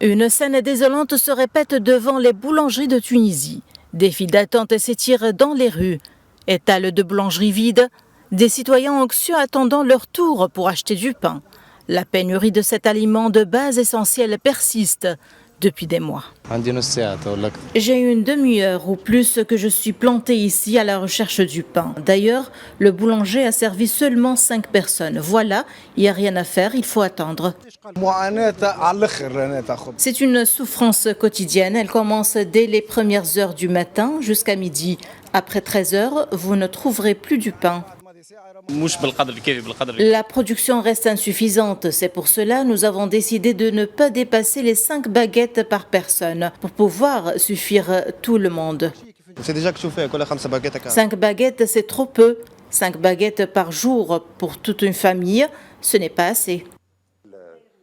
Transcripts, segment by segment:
Une scène désolante se répète devant les boulangeries de Tunisie. Des files d'attente s'étirent dans les rues. Étals de boulangeries vides, des citoyens anxieux attendant leur tour pour acheter du pain. La pénurie de cet aliment de base essentiel persiste depuis des mois. J'ai une demi-heure ou plus que je suis planté ici à la recherche du pain. D'ailleurs, le boulanger a servi seulement 5 personnes. Voilà, il n'y a rien à faire, il faut attendre. C'est une souffrance quotidienne. Elle commence dès les premières heures du matin jusqu'à midi. Après 13 heures, vous ne trouverez plus du pain. La production reste insuffisante. C'est pour cela que nous avons décidé de ne pas dépasser les 5 baguettes par personne pour pouvoir suffire tout le monde. 5 baguettes, c'est trop peu. 5 baguettes par jour pour toute une famille, ce n'est pas assez.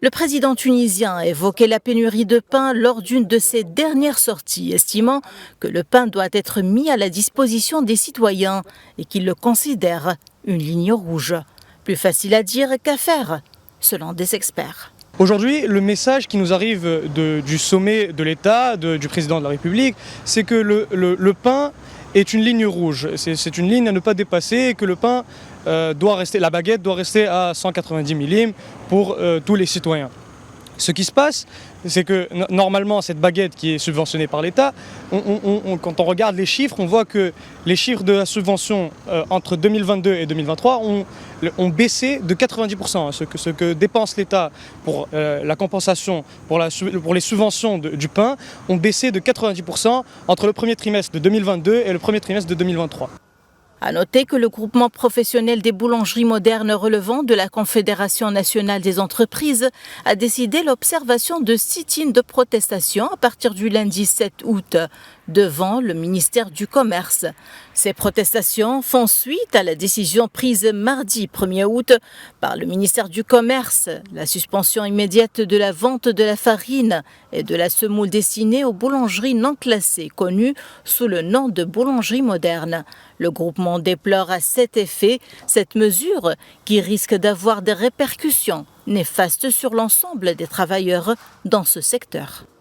Le président tunisien a évoqué la pénurie de pain lors d'une de ses dernières sorties, estimant que le pain doit être mis à la disposition des citoyens et qu'il le considère une ligne rouge. Plus facile à dire qu'à faire, selon des experts. Aujourd'hui, le message qui nous arrive du sommet de l'État, du président de la République, c'est que le pain est une ligne rouge. C'est une ligne à ne pas dépasser et que le pain la baguette doit rester à 190 millim pour tous les citoyens. Ce qui se passe, c'est que normalement, cette baguette qui est subventionnée par l'État, quand on regarde les chiffres, on voit que les chiffres de la subvention entre 2022 et 2023 ont baissé de 90%. Ce que dépense l'État pour la compensation, pour les subventions du pain, ont baissé de 90% entre le premier trimestre de 2022 et le premier trimestre de 2023. À noter que le groupement professionnel des boulangeries modernes relevant de la Confédération nationale des entreprises a décidé l'observation de sit-in de protestation à partir du lundi 7 août devant le ministère du Commerce. Ces protestations font suite à la décision prise mardi 1er août par le ministère du Commerce, la suspension immédiate de la vente de la farine et de la semoule destinée aux boulangeries non classées, connues sous le nom de boulangeries modernes. Le groupement déplore à cet effet cette mesure qui risque d'avoir des répercussions néfastes sur l'ensemble des travailleurs dans ce secteur.